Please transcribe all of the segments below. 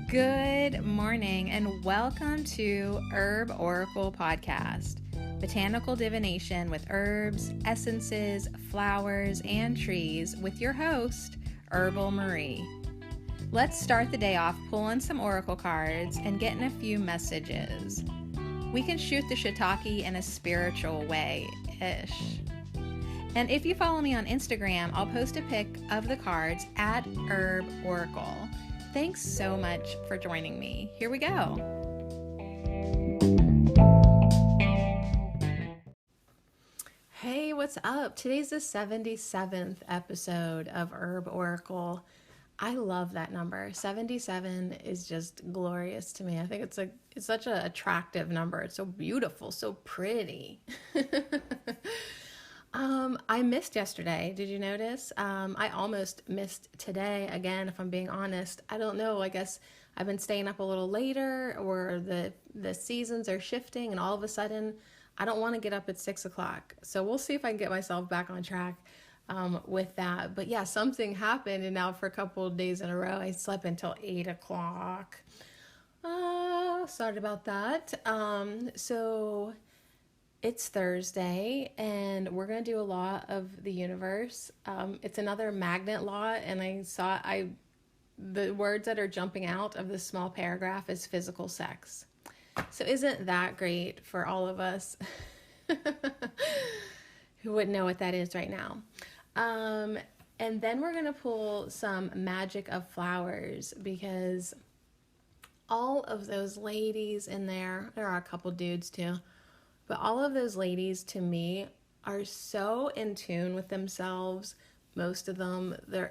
Good morning and welcome to Herb Oracle Podcast, botanical divination with herbs, essences, flowers, and trees with your host, Herbal Marie. Let's start the day off pulling some oracle cards and getting a few messages. We can shoot the shiitake in a spiritual way-ish. And if you follow me on Instagram, I'll post a pic of the cards at Herb Oracle. Thanks so much for joining me. Here we go. Hey, what's up? Today's the 77th episode of Herb Oracle. I love that number. 77 is just glorious to me. I think it's such an attractive number. It's so beautiful, so pretty. I missed yesterday. Did you notice? I almost missed today again, if I'm being honest. I don't know. I guess I've been staying up a little later, or the seasons are shifting, and all of a sudden I don't want to get up at 6 o'clock. So we'll see if I can get myself back on track with that. But yeah, something happened, and now for a couple of days in a row, I slept until 8 o'clock. Sorry about that. So it's Thursday, and we're going to do a law of the universe. It's another magnet law, and the words that are jumping out of this small paragraph is physical sex. So isn't that great for all of us who wouldn't know what that is right now? And then we're going to pull some magic of flowers, because all of those ladies in there are a couple dudes too, but all of those ladies to me are so in tune with themselves. Most of them, they're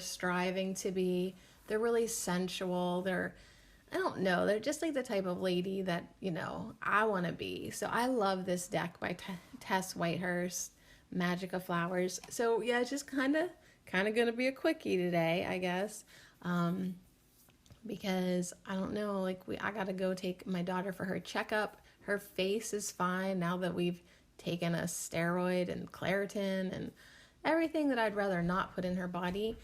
striving to be. They're really sensual. I don't know, they're just like the type of lady that, I want to be. So I love this deck by Tess Whitehurst, Magic of Flowers. So yeah, it's just kind of going to be a quickie today, I guess. Because I don't know, I got to go take my daughter for her checkup. Her face is fine now that we've taken a steroid and Claritin and everything that I'd rather not put in her body.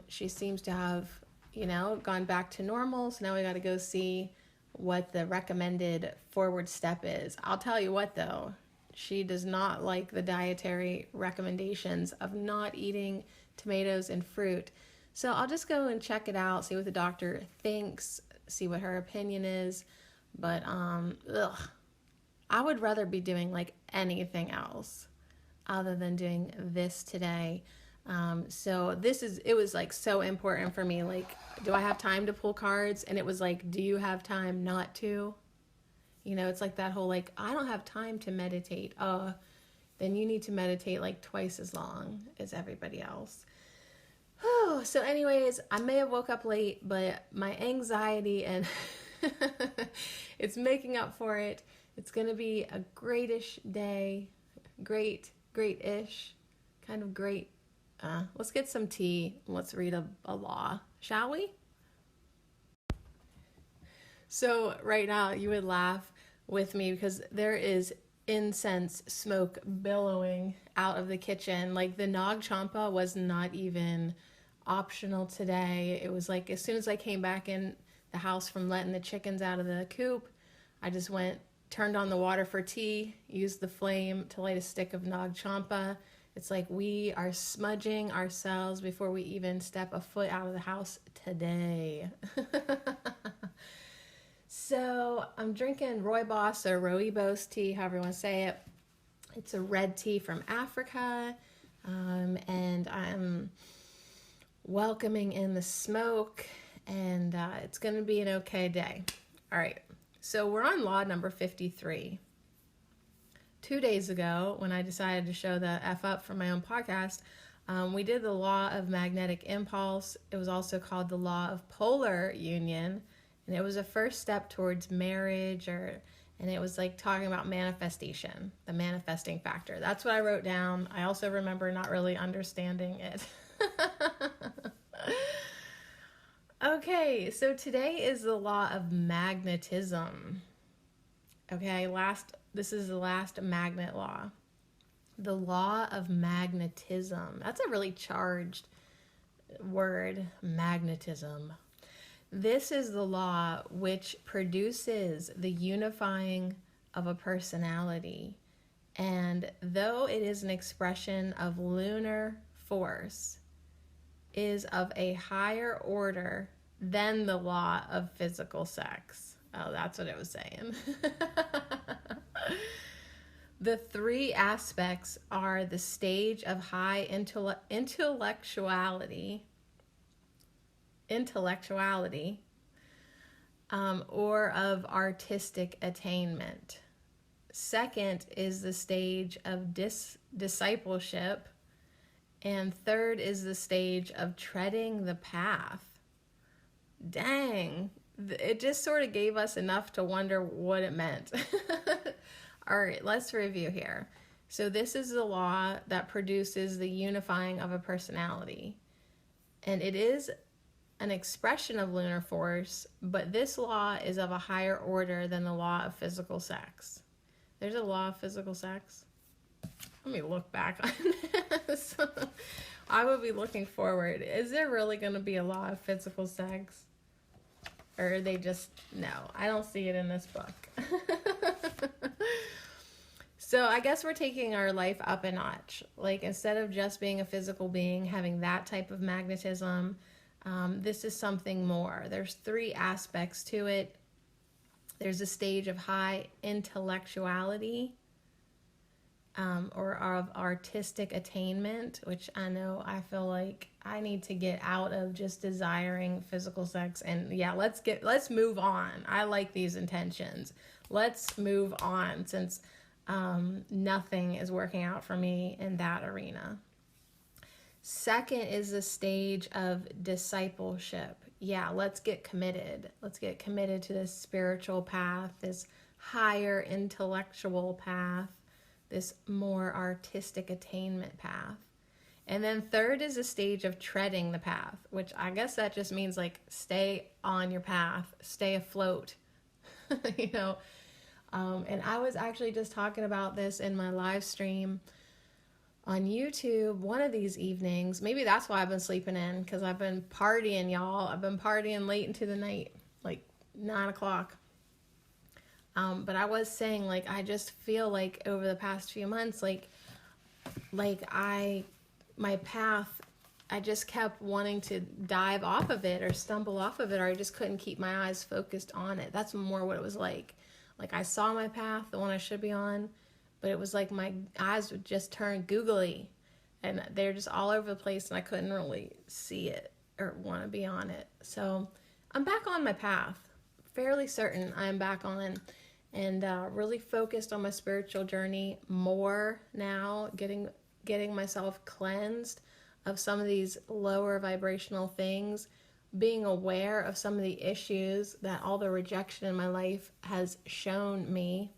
She seems to have, gone back to normal. So now we got to go see what the recommended forward step is. I'll tell you what though, she does not like the dietary recommendations of not eating tomatoes and fruit. So I'll just go and check it out, see what the doctor thinks, see what her opinion is. But I would rather be doing anything else other than doing this today. So it was so important for me. Do I have time to pull cards? And it was do you have time not to? It's that whole I don't have time to meditate. Then you need to meditate twice as long as everybody else. Oh, so anyways, I may have woke up late, but my anxiety and it's making up for it. It's going to be a great-ish day. Great-ish. Kind of great. Let's get some tea. Let's read a law, shall we? So right now you would laugh with me because there is incense smoke billowing out of the kitchen. The Nag Champa was not even optional today. It was as soon as I came back in the house from letting the chickens out of the coop, I just turned on the water for tea, used the flame to light a stick of Nag Champa. It's we are smudging ourselves before we even step a foot out of the house today. So I'm drinking rooibos or rooibos tea, however you want to say it. It's a red tea from Africa, and I'm welcoming in the smoke, and it's going to be an okay day. All right, so we're on law number 53. 2 days ago, when I decided to show the F up for my own podcast, we did the law of magnetic impulse. It was also called the law of polar union, and it was a first step towards marriage, and it was talking about manifestation, the manifesting factor. That's what I wrote down. I also remember not really understanding it. Okay, so today is the law of magnetism. Okay, this is the last magnet law. The law of magnetism. That's a really charged word, magnetism. This is the law which produces the unifying of a personality. And though it is an expression of lunar force, is of a higher order than the law of physical sex. Oh, that's what it was saying. The three aspects are the stage of high intellectuality, or of artistic attainment. Second is the stage of discipleship. And third is the stage of treading the path. Dang, it just sort of gave us enough to wonder what it meant. All right, let's review here. So this is the law that produces the unifying of a personality. And it is an expression of lunar force, but this law is of a higher order than the law of physical sex. There's a law of physical sex? Let me look back on this. I will be looking forward. Is there really going to be a law of physical sex? Or are they just, no, I don't see it in this book. So I guess we're taking our life up a notch. Like, instead of just being a physical being, having that type of magnetism, this is something more. There's three aspects to it. There's a stage of high intellectuality, or of artistic attainment, which I feel like I need to get out of just desiring physical sex. And yeah, let's move on. I like these intentions. Let's move on, since nothing is working out for me in that arena. Second is the stage of discipleship. Yeah, let's get committed. Let's get committed to this spiritual path, this higher intellectual path, this more artistic attainment path. And then third is a stage of treading the path, which I guess that just means like stay on your path, stay afloat, And I was actually just talking about this in my live stream on YouTube one of these evenings. Maybe that's why I've been sleeping in, because I've been partying, y'all. I've been partying late into the night, like 9 o'clock. But I was saying, like, I just feel like over the past few months, my path, I just kept wanting to dive off of it or stumble off of it, or I just couldn't keep my eyes focused on it. That's more what it was like. Like, I saw my path, the one I should be on, but it was like my eyes would just turn googly, and they're just all over the place, and I couldn't really see it or want to be on it. So I'm back on my path, fairly certain I'm back on, and really focused on my spiritual journey more now, getting myself cleansed of some of these lower vibrational things, being aware of some of the issues that all the rejection in my life has shown me.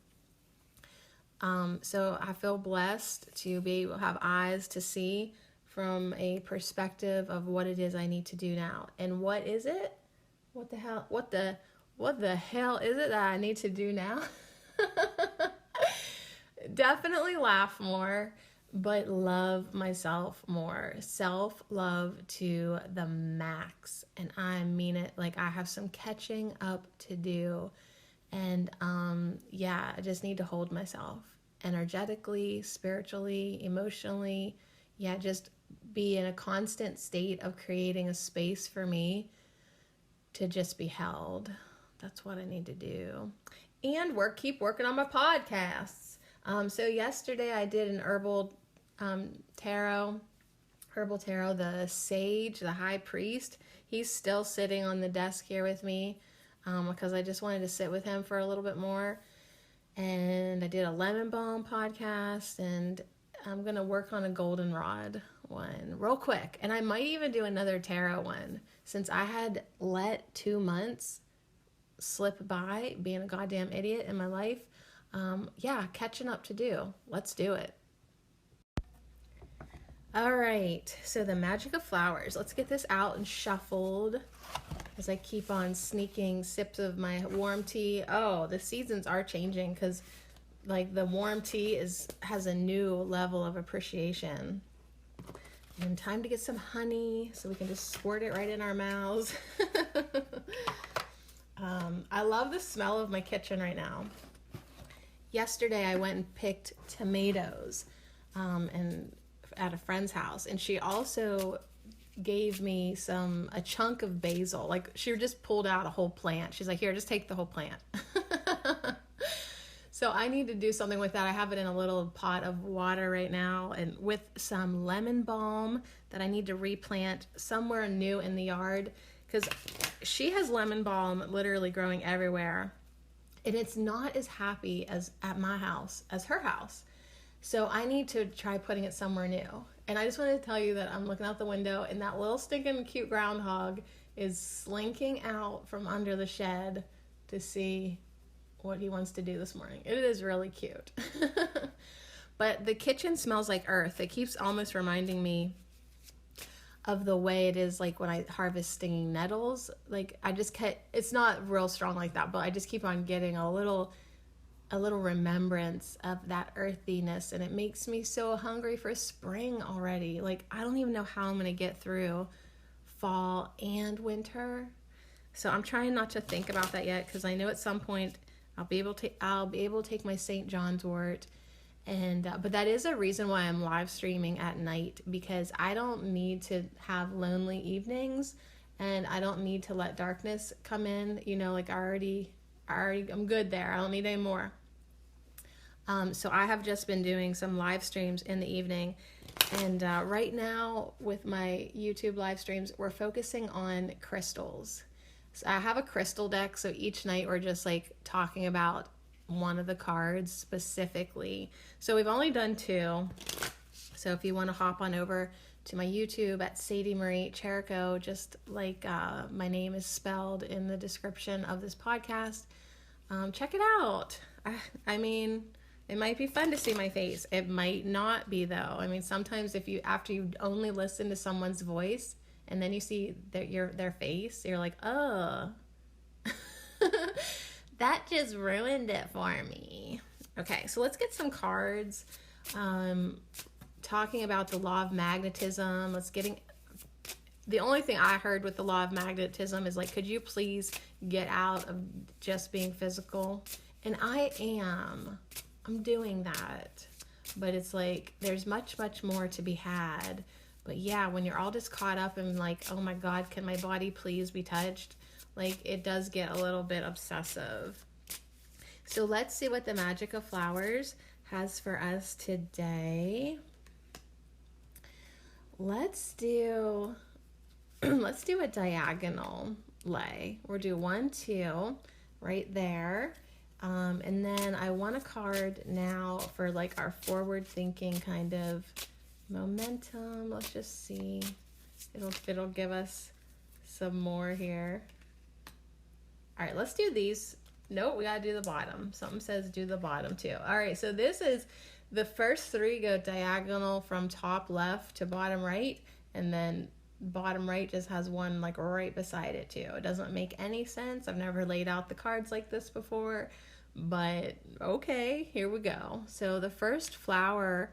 So I feel blessed to be able to have eyes to see from a perspective of what it is I need to do now. And what is it? What the hell is it that I need to do now? Definitely laugh more, but love myself more. Self-love to the max. And I mean it. Like, I have some catching up to do. And I just need to hold myself energetically, spiritually, emotionally. Yeah, just be in a constant state of creating a space for me to just be held. That's what I need to do. And keep working on my podcasts. So yesterday I did an herbal tarot, the sage, the high priest. He's still sitting on the desk here with me because I just wanted to sit with him for a little bit more. And I did a lemon balm podcast, and I'm going to work on a goldenrod one real quick. And I might even do another tarot one, since I had let 2 months slip by being a goddamn idiot in my life. Catching up to do. Let's do it. All right, so the magic of flowers. Let's get this out and shuffled as I keep on sneaking sips of my warm tea. Oh, the seasons are changing, because like the warm tea has a new level of appreciation. And time to get some honey so we can just squirt it right in our mouths. I love the smell of my kitchen right now. Yesterday I went and picked tomatoes and at a friend's house, and she also gave me a chunk of basil. Like, she just pulled out a whole plant. She's like, here, just take the whole plant. So I need to do something with that. I have it in a little pot of water right now, and with some lemon balm that I need to replant somewhere new in the yard, because she has lemon balm literally growing everywhere, and it's not as happy as at my house as her house. So I need to try putting it somewhere new. And I just wanted to tell you that I'm looking out the window, and that little stinking cute groundhog is slinking out from under the shed to see what he wants to do this morning. It is really cute. But the kitchen smells like earth. It keeps almost reminding me of the way it is like when I harvest stinging nettles. Like, it's not real strong like that, but I just keep on getting a little remembrance of that earthiness, and it makes me so hungry for spring already. Like, I don't even know how I'm going to get through fall and winter. So I'm trying not to think about that yet, because I know at some point I'll be able to take my St. John's wort, and but that is a reason why I'm live streaming at night, because I don't need to have lonely evenings, and I don't need to let darkness come in. Like, I'm good there. I don't need any more. So I have just been doing some live streams in the evening, and right now with my YouTube live streams, we're focusing on crystals. So I have a crystal deck, so each night we're just like talking about one of the cards specifically. So we've only done 2. So if you want to hop on over to my YouTube at Sadie Marie Cherico, just like my name is spelled in the description of this podcast, check it out. I mean, it might be fun to see my face. It might not be, though. I mean, sometimes after you only listen to someone's voice and then you see their face, you're like, oh, that just ruined it for me. Okay, so let's get some cards. Talking about the law of magnetism. The only thing I heard with the law of magnetism is like, could you please get out of just being physical? And I'm doing that. But it's like, there's much, much more to be had. But yeah, when you're all just caught up in like, oh my God, can my body please be touched? Like, it does get a little bit obsessive. So let's see what the Magic of Flowers has for us today. Let's do a diagonal lay. We'll do 1, 2 right there. And then I want a card now for like our forward thinking kind of momentum. Let's just see. It'll give us some more here. All right, let's do these. Nope, we gotta do the bottom. Something says do the bottom too. All right, so this is the first 3 go diagonal from top left to bottom right, and then bottom right just has one like right beside it too. It doesn't make any sense. I've never laid out the cards like this before, but okay, here we go. So the first flower,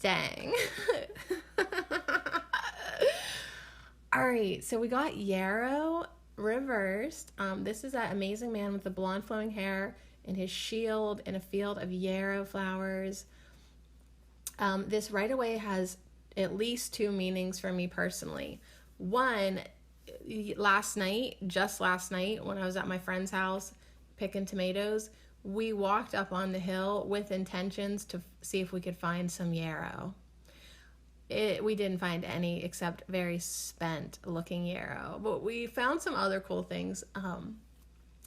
dang. All right, so we got yarrow reversed. This is that amazing man with the blonde flowing hair and his shield in a field of yarrow flowers. This right away has at least 2 meanings for me personally. One, just last night when I was at my friend's house picking tomatoes, we walked up on the hill with intentions to see if we could find some yarrow. We didn't find any except very spent looking yarrow, but we found some other cool things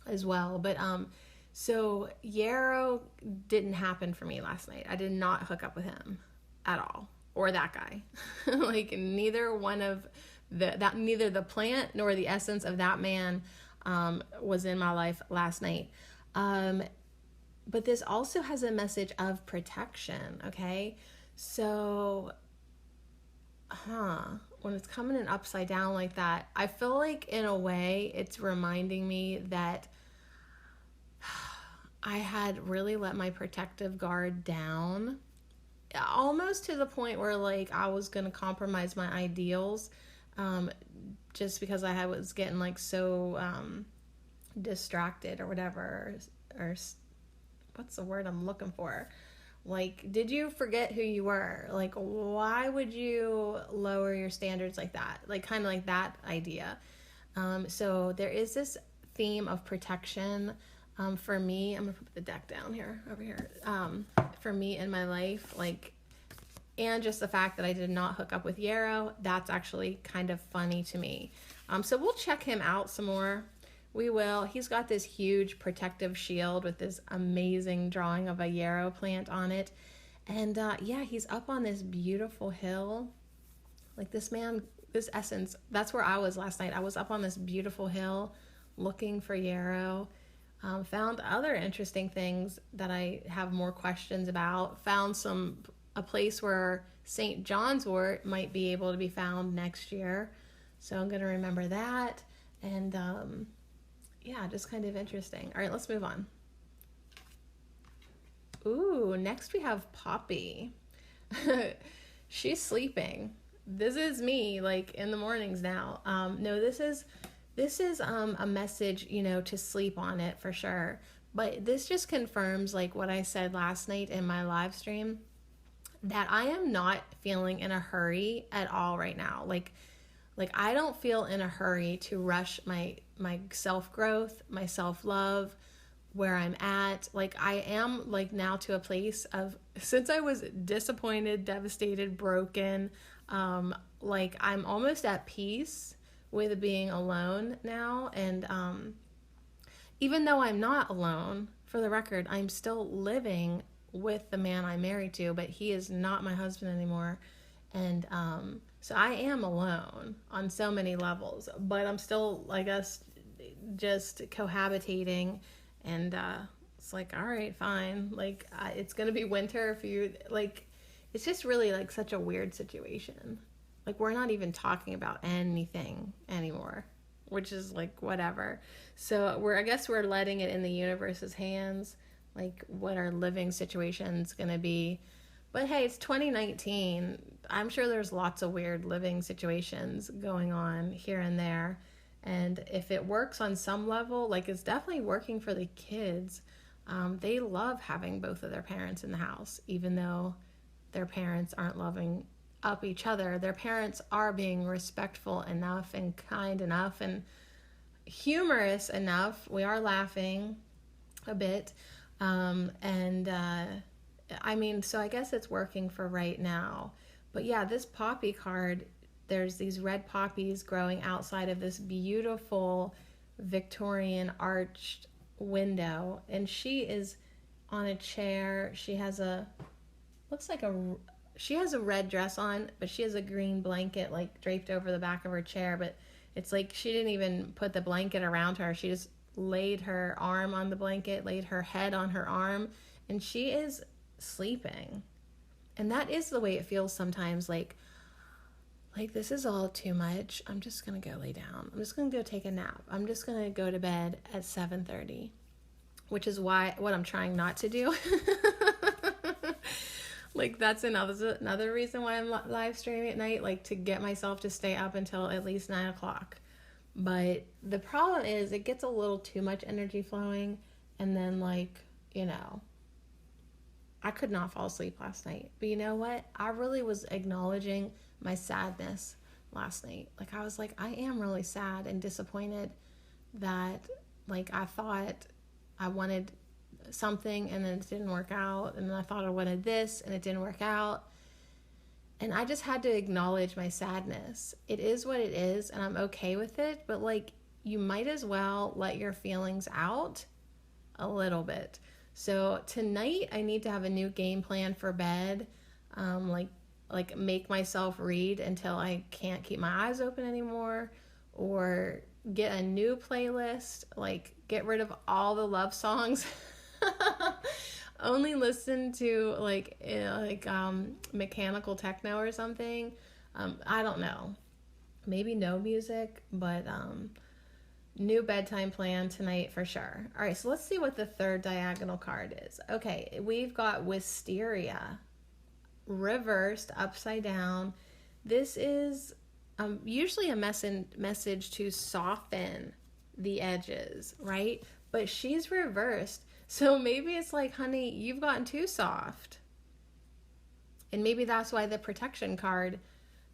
as well. But so yarrow didn't happen for me last night. I did not hook up with him at all, or that guy. Like, neither the plant nor the essence of that man was in my life last night. But this also has a message of protection. Okay, so when it's coming in upside down like that, I feel like in a way it's reminding me that I had really let my protective guard down, almost to the point where like I was gonna compromise my ideals, um, just because was getting like so distracted or whatever, or what's the word I'm looking for? Like, did you forget who you were? Like, why would you lower your standards like that? Like, kind of like that idea. So there is this theme of protection for me. I'm gonna put the deck down here, over here. For me in my life, like, and just the fact that I did not hook up with Yarrow, that's actually kind of funny to me. So we'll check him out some more. We will. He's got this huge protective shield with this amazing drawing of a yarrow plant on it. And yeah, he's up on this beautiful hill. Like this man, this essence, that's where I was last night. I was up on this beautiful hill looking for yarrow. Found other interesting things that I have more questions about. Found a place where St. John's wort might be able to be found next year. So I'm going to remember that. And yeah, just kind of interesting. All right, let's move on. Ooh, next we have Poppy. She's sleeping. This is me, like, in the mornings now. No, this is a message, to sleep on it for sure. But this just confirms, like, what I said last night in my live stream, that I am not feeling in a hurry at all right now. Like I don't feel in a hurry to rush my self-growth, my self-love, where I'm at. Like I am like now to a place of, since I was disappointed, devastated, broken, like I'm almost at peace with being alone now. And even though I'm not alone, for the record, I'm still living with the man I'm married to, but he is not my husband anymore. And so I am alone on so many levels, but I'm still, I guess, just cohabitating. And it's like, all right, fine. Like, it's going to be winter if you, like, it's just really like such a weird situation. Like, we're not even talking about anything anymore, which is like, whatever. So I guess we're letting it in the universe's hands, like what our living situation's going to be. But hey, it's 2019. I'm sure there's lots of weird living situations going on here and there. And if it works on some level, like it's definitely working for the kids. They love having both of their parents in the house, even though their parents aren't loving up each other. Their parents are being respectful enough and kind enough and humorous enough. We are laughing a bit. I mean, so I guess it's working for right now. But yeah, this poppy card, there's these red poppies growing outside of this beautiful Victorian arched window. And she is on a chair. She has she has a red dress on, but she has a green blanket like draped over the back of her chair. But it's like she didn't even put the blanket around her. She just laid her arm on the blanket, laid her head on her arm, and she is sleeping. And that is the way it feels sometimes, like this is all too much. I'm just gonna go lay down. I'm just gonna go take a nap. I'm just gonna go to bed at 7:30, which is what I'm trying not to do. Like that's another reason why I'm live streaming at night, like to get myself to stay up until at least 9 o'clock. But the problem is it gets a little too much energy flowing, and then I could not fall asleep last night. But you know what? I really was acknowledging my sadness last night. Like I was like, I am really sad and disappointed that like I thought I wanted something and then it didn't work out, and then I thought I wanted this and it didn't work out. And I just had to acknowledge my sadness. It is what it is, and I'm okay with it, but like you might as well let your feelings out a little bit. So tonight I need to have a new game plan for bed. Like make myself read until I can't keep my eyes open anymore, or get a new playlist, like get rid of all the love songs. Only listen to mechanical techno or something. I don't know. Maybe no music, but new bedtime plan tonight for sure. All right, so let's see what the third diagonal card is. Okay, we've got Wisteria. reversed upside down. This is usually a message to soften the edges, right? But she's reversed. So maybe it's like, honey, you've gotten too soft. And maybe that's why the protection card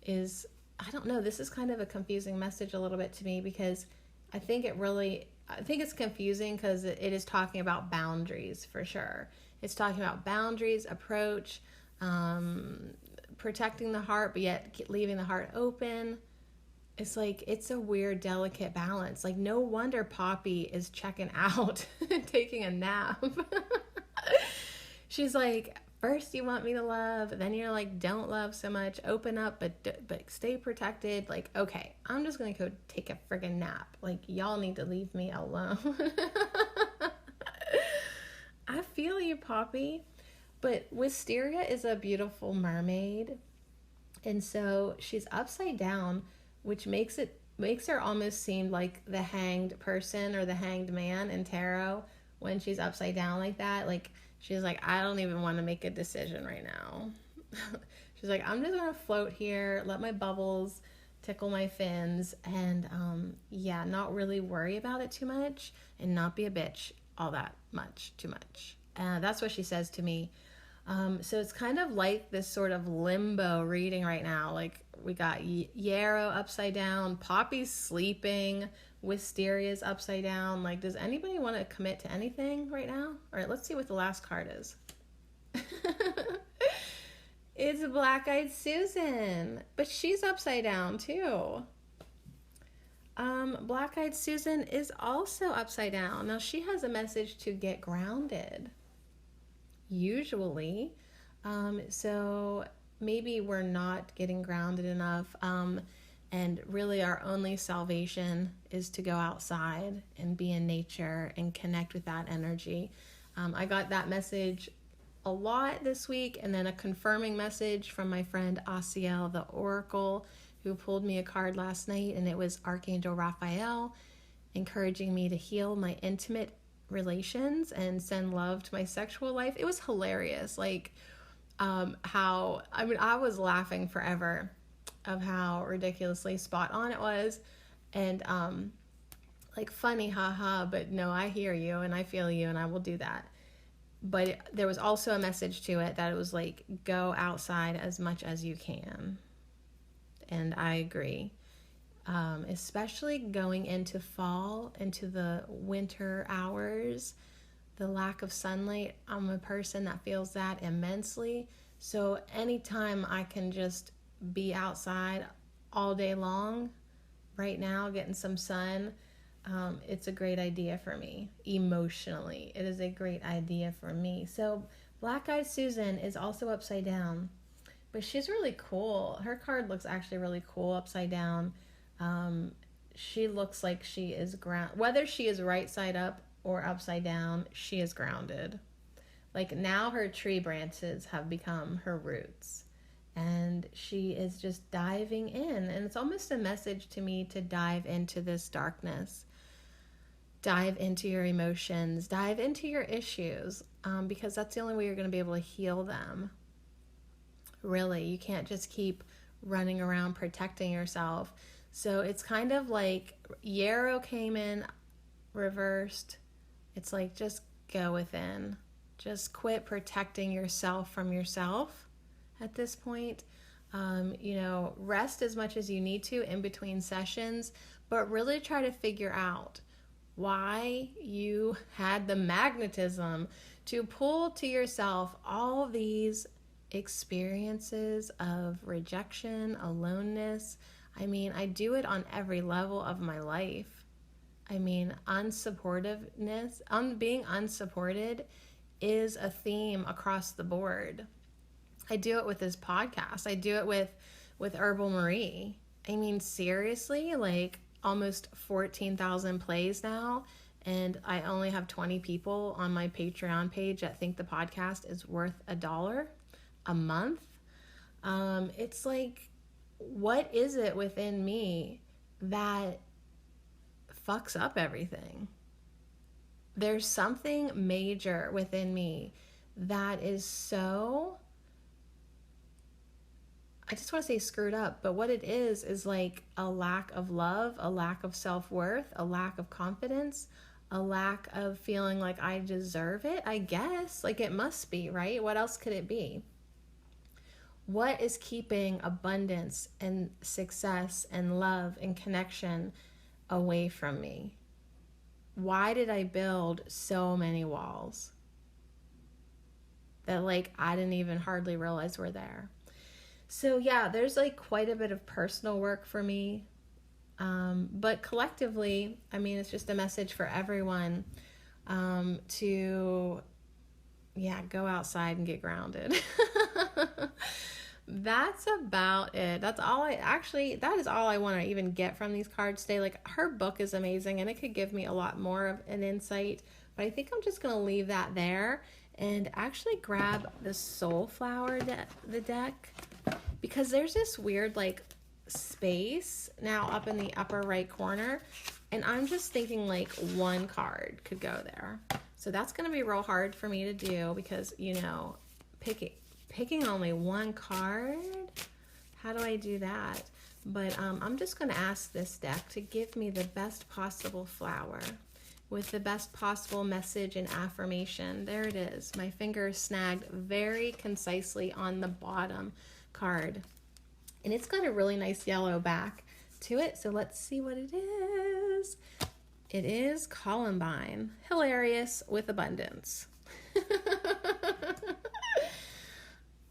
is, I don't know, this is kind of a confusing message a little bit to me, because I think it's confusing because it is talking about boundaries for sure. It's talking about boundaries, approach, protecting the heart, but yet leaving the heart open. It's like, it's a weird, delicate balance. Like, no wonder Poppy is checking out and taking a nap. She's like, first you want me to love, then you're like, don't love so much, open up, but stay protected. Like, okay, I'm just gonna go take a friggin' nap. Like, y'all need to leave me alone. I feel you, Poppy. But Wisteria is a beautiful mermaid, and so she's upside down, which makes her almost seem like the hanged person or the hanged man in tarot when she's upside down like that. Like, she's like, I don't even want to make a decision right now. She's like, I'm just going to float here, let my bubbles tickle my fins, and not really worry about it too much and not be a bitch all that much, too much. That's what she says to me. So it's kind of like this sort of limbo reading right now. Like, we got Yarrow upside down, Poppy's sleeping, Wisteria's upside down. Like, does anybody want to commit to anything right now? All right, let's see what the last card is. It's Black-Eyed Susan, but she's upside down too. Black-Eyed Susan is also upside down. Now, she has a message to get grounded, usually. So maybe we're not getting grounded enough. And really our only salvation is to go outside and be in nature and connect with that energy. I got that message a lot this week, and then a confirming message from my friend Asiel, the Oracle, who pulled me a card last night, and it was Archangel Raphael encouraging me to heal my intimate relations and send love to my sexual life. It was hilarious. Like, I was laughing forever of how ridiculously spot on it was, and like, funny, haha, but no, I hear you and I feel you and I will do that. But there was also a message to it that it was like, go outside as much as you can. And I agree. Especially going into fall, into the winter hours, the lack of sunlight. I'm a person that feels that immensely. So anytime I can just be outside all day long, right now, getting some sun, it's a great idea for me. Emotionally, it is a great idea for me. So Black-Eyed Susan is also upside down, but she's really cool. Her card looks actually really cool upside down. She looks like she is whether she is right side up or upside down, she is grounded. Like, now her tree branches have become her roots, and she is just diving in. And it's almost a message to me to dive into this darkness, dive into your emotions, dive into your issues, because that's the only way you're going to be able to heal them. Really, you can't just keep running around protecting yourself. So it's kind of like Yarrow came in reversed. It's like, just go within. Just quit protecting yourself from yourself at this point. Rest as much as you need to in between sessions, but really try to figure out why you had the magnetism to pull to yourself all these experiences of rejection, aloneness. I mean, I do it on every level of my life. I mean, unsupportiveness, being unsupported is a theme across the board. I do it with this podcast. I do it with Herbal Marie. I mean, seriously, like, almost 14,000 plays now, and I only have 20 people on my Patreon page that think the podcast is worth $1 a month. It's like, what is it within me that fucks up everything? There's something major within me that is so I just want to say screwed up, but what it is like a lack of love, a lack of self-worth, a lack of confidence, a lack of feeling like I deserve it, I guess. Like it must be, right? What else could it be? What is keeping abundance and success and love and connection away from me? Why did I build so many walls that like I didn't even hardly realize were there? So yeah, there's like quite a bit of personal work for me. But collectively, I mean, it's just a message for everyone to, yeah, go outside and get grounded. That's about it. That is all I want to even get from these cards today. Like her book is amazing and it could give me a lot more of an insight, but I think I'm just going to leave that there and actually grab the Soul Flower the deck, because there's this weird like space now up in the upper right corner, and I'm just thinking like one card could go there. So that's going to be real hard for me to do because, you know, picking only one card, how do I do that? But I'm just going to ask this deck to give me the best possible flower with the best possible message and affirmation. There it is. My finger is snagged very concisely on the bottom card. And it's got a really nice yellow back to it. So let's see what it is. It is Columbine. Hilarious with abundance.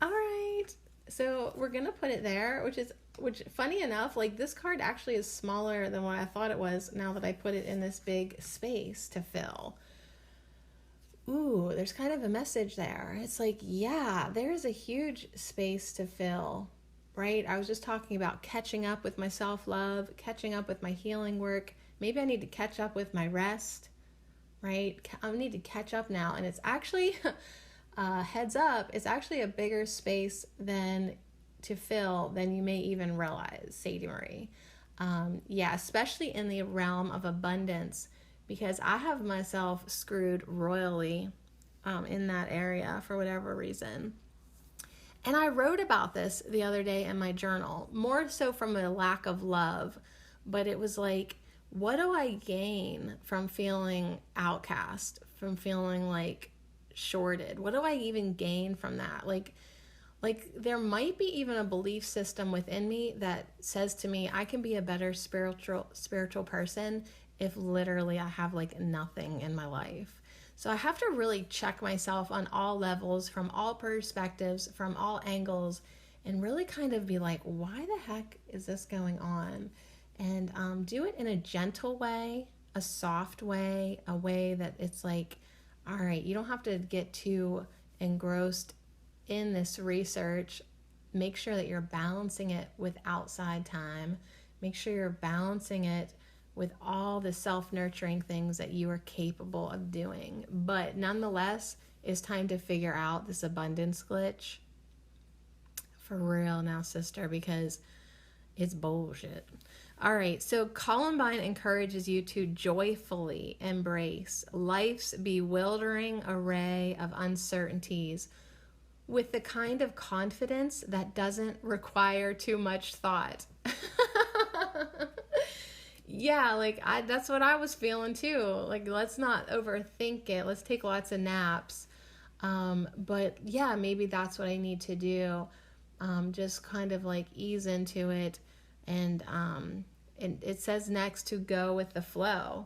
All right. So we're going to put it there, which funny enough, like this card actually is smaller than what I thought it was now that I put it in this big space to fill. Ooh, there's kind of a message there. It's like, yeah, there's a huge space to fill, right? I was just talking about catching up with my self-love, catching up with my healing work. Maybe I need to catch up with my rest, right? I need to catch up now. And it's actually, heads up, it's actually a bigger space to fill than you may even realize, Sadie Marie. Yeah, especially in the realm of abundance, because I have myself screwed royally in that area for whatever reason. And I wrote about this the other day in my journal, more so from a lack of love, but it was like, what do I gain from feeling outcast, from feeling like shorted? What do I even gain from that? Like there might be even a belief system within me that says to me, I can be a better spiritual person if literally I have like nothing in my life. So I have to really check myself on all levels, from all perspectives, from all angles, and really kind of be like, why the heck is this going on? And do it in a gentle way, a soft way, a way that it's like, all right, you don't have to get too engrossed in this research. Make sure that you're balancing it with outside time. Make sure you're balancing it with all the self-nurturing things that you are capable of doing. But nonetheless, it's time to figure out this abundance glitch. For real now, sister, because it's bullshit. All right, so Columbine encourages you to joyfully embrace life's bewildering array of uncertainties with the kind of confidence that doesn't require too much thought. Yeah, like that's what I was feeling too. Like, let's not overthink it. Let's take lots of naps. But yeah, maybe that's what I need to do. Just kind of like ease into it. And it says next to go with the flow,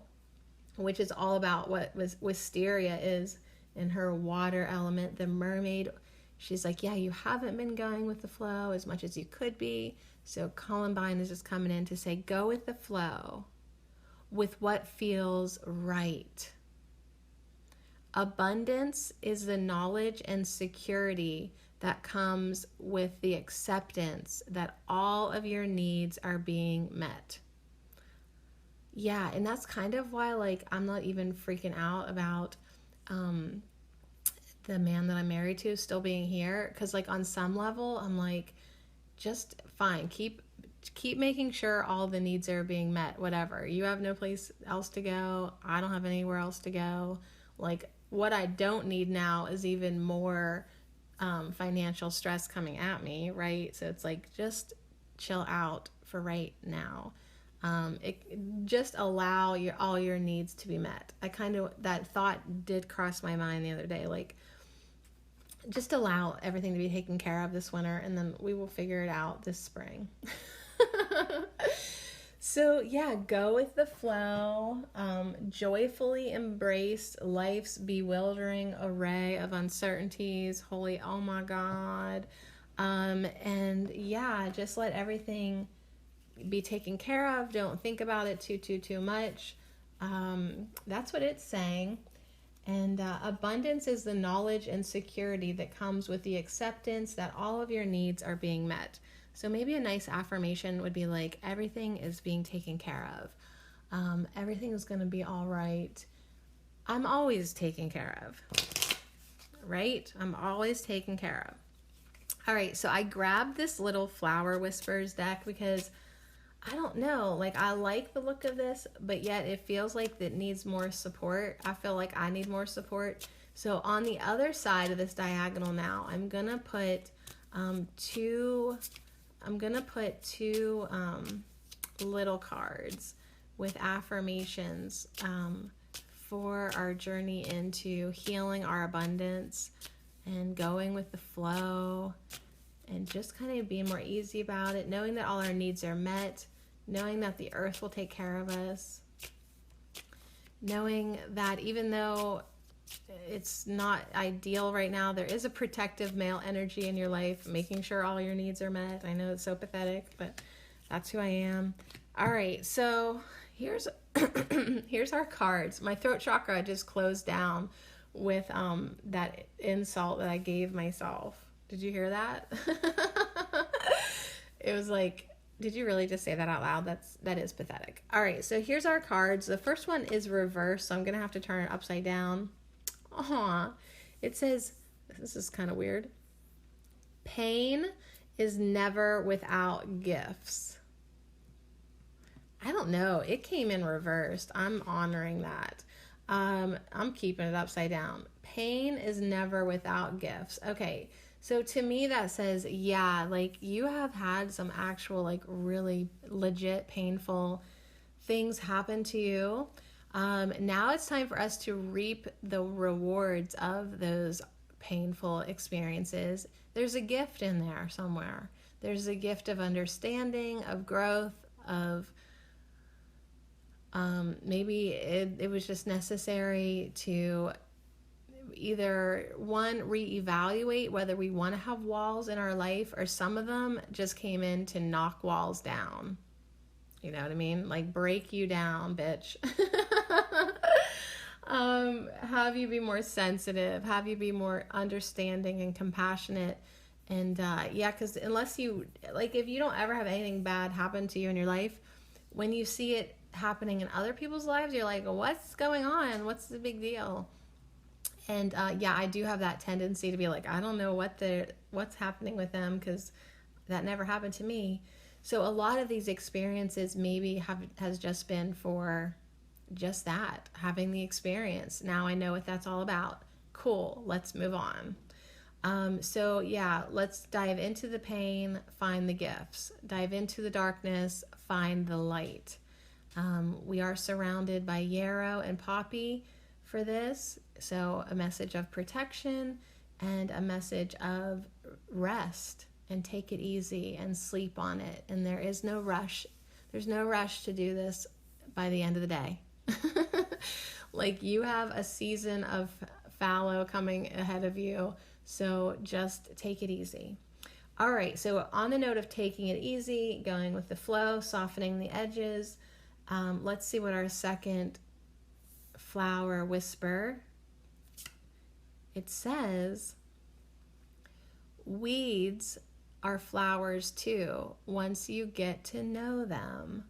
which is all about what Wisteria is in her water element, the mermaid. She's like, yeah, you haven't been going with the flow as much as you could be. So Columbine is just coming in to say, go with the flow, with what feels right. Abundance is the knowledge and security that comes with the acceptance that all of your needs are being met. Yeah, and that's kind of why, like, I'm not even freaking out about the man that I'm married to still being here, because like on some level I'm like, just fine, keep making sure all the needs are being met. Whatever, you have no place else to go, I don't have anywhere else to go. Like, what I don't need now is even more financial stress coming at me, right? So it's like, just chill out for right now. It just allow all your needs to be met. That thought did cross my mind the other day, like, just allow everything to be taken care of this winter, and then we will figure it out this spring. So yeah, go with the flow. Joyfully embrace life's bewildering array of uncertainties. Holy, oh my God. And yeah, just let everything be taken care of. Don't think about it too much. That's what it's saying. And abundance is the knowledge and security that comes with the acceptance that all of your needs are being met. So maybe a nice affirmation would be like, everything is being taken care of. Everything is going to be all right. I'm always taken care of. Right? I'm always taken care of. All right, so I grabbed this little Flower Whispers deck because I don't know, like, I like the look of this, but yet it feels like it needs more support. I feel like I need more support. So on the other side of this diagonal now, I'm gonna put two little cards with affirmations for our journey into healing our abundance and going with the flow, and just kind of being more easy about it, knowing that all our needs are met, knowing that the earth will take care of us, knowing that even though it's not ideal right now, there is a protective male energy in your life, making sure all your needs are met. I know it's so pathetic, but that's who I am. All right, so here's here's our cards. My throat chakra just closed down with that insult that I gave myself. Did you hear that? It was like, did you really just say that out loud? That is pathetic. All right, so here's our cards. The first one is reversed, so I'm gonna have to turn it upside down. It says, this is kind of weird. Pain is never without gifts. I don't know. It came in reversed. I'm honoring that. I'm keeping it upside down. Pain is never without gifts. Okay. So to me that says, yeah, like, you have had some actual, like, really legit painful things happen to you. Now it's time for us to reap the rewards of those painful experiences. There's a gift in there somewhere. There's a gift of understanding, of growth, of maybe it was just necessary to either, one, reevaluate whether we want to have walls in our life, or some of them just came in to knock walls down. You know what I mean? Like, break you down, bitch. Have you be more sensitive, have you be more understanding and compassionate. And yeah, because unless you, like, if you don't ever have anything bad happen to you in your life, when you see it happening in other people's lives, you're like, what's going on? What's the big deal? And yeah, I do have that tendency to be like, I don't know what's happening with them, because that never happened to me. So a lot of these experiences maybe has just been for just that, having the experience. Now I know what that's all about. Cool, let's move on. So yeah, let's dive into the pain, find the gifts. Dive into the darkness, find the light. We are surrounded by yarrow and poppy for this. So a message of protection and a message of rest, and take it easy and sleep on it. And there is no rush. There's no rush to do this by the end of the day. Like, you have a season of fallow coming ahead of you. So just take it easy. All right. So on the note of taking it easy, going with the flow, softening the edges, let's see what our second flower whisper. It says, weeds are flowers too once you get to know them.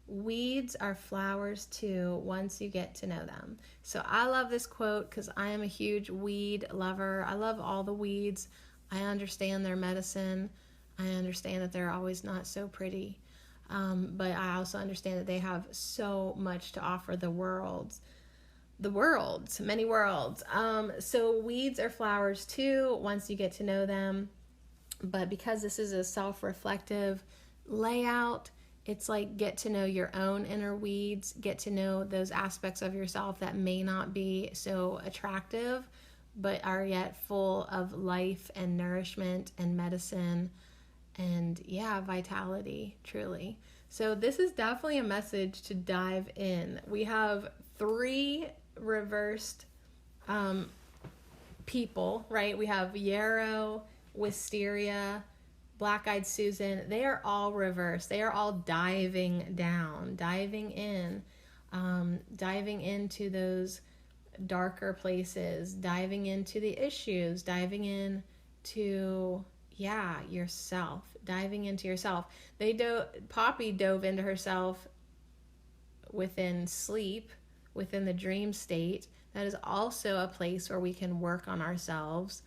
Weeds are flowers too once you get to know them. So I love this quote because I am a huge weed lover. I love all the weeds. I understand their medicine. I understand that they're always not so pretty. But I also understand that they have so much to offer the world. the worlds, many worlds. So weeds are flowers too, once you get to know them. But because this is a self-reflective layout, it's like get to know your own inner weeds, get to know those aspects of yourself that may not be so attractive, but are yet full of life and nourishment and medicine and vitality, truly. So this is definitely a message to dive in. We have 3 reversed people, right? We have Yarrow, Wisteria, Black-Eyed Susan. They are all reversed. They are all diving down, diving in, diving into those darker places, diving into the issues, diving into yourself, diving into yourself. Poppy dove into herself within sleep, within the dream state. That is also a place where we can work on ourselves,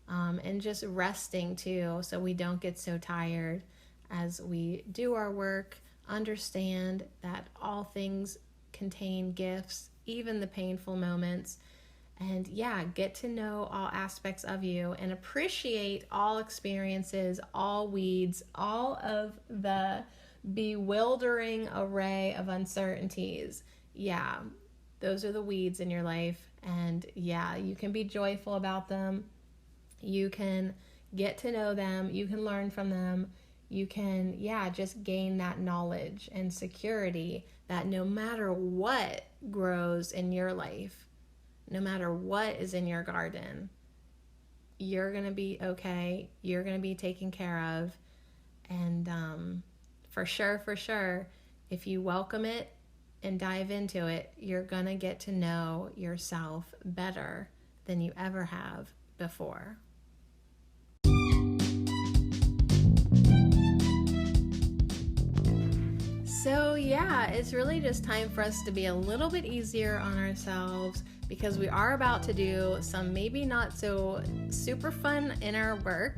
and just resting too, so we don't get so tired as we do our work. Understand that all things contain gifts, even the painful moments. And get to know all aspects of you and appreciate all experiences, all weeds, all of the bewildering array of uncertainties. Those are the weeds in your life. And you can be joyful about them. You can get to know them. You can learn from them. You can, just gain that knowledge and security that no matter what grows in your life, no matter what is in your garden, you're going to be okay. You're going to be taken care of. And for sure, if you welcome it and dive into it, you're going to get to know yourself better than you ever have before. So it's really just time for us to be a little bit easier on ourselves, because we are about to do some maybe not so super fun inner work.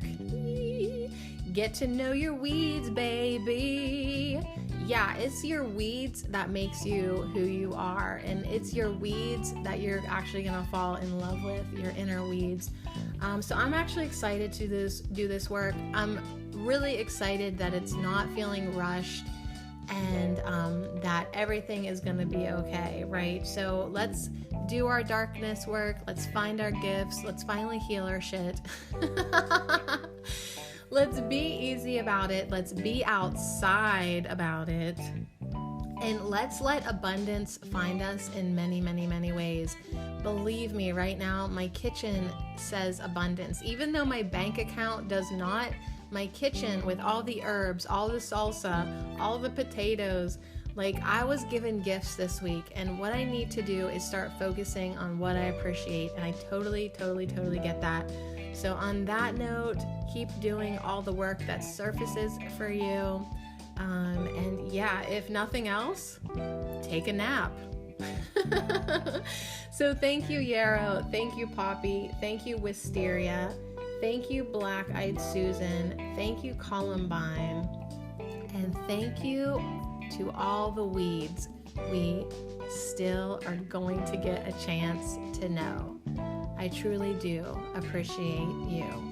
Get to know your weeds, baby. It's your weeds that makes you who you are, and it's your weeds that you're actually gonna fall in love with, your inner weeds. So I'm actually excited to do this work. I'm really excited that it's not feeling rushed, and that everything is going to be okay, right? So let's do our darkness work. Let's find our gifts. Let's finally heal our shit. Let's be easy about it. Let's be outside about it. And let's let abundance find us in many, many, many ways. Believe me, right now, my kitchen says abundance. Even though my bank account does not, my kitchen with all the herbs, all the salsa, all the potatoes, I was given gifts this week, and what I need to do is start focusing on what I appreciate, and I totally get that. So on that note, keep doing all the work that surfaces for you, and if nothing else, take a nap. So thank you, Yarrow. Thank you, Poppy. Thank you, Wisteria. Thank you, Black-Eyed Susan. Thank you, Columbine. And thank you to all the weeds we still are going to get a chance to know. I truly do appreciate you.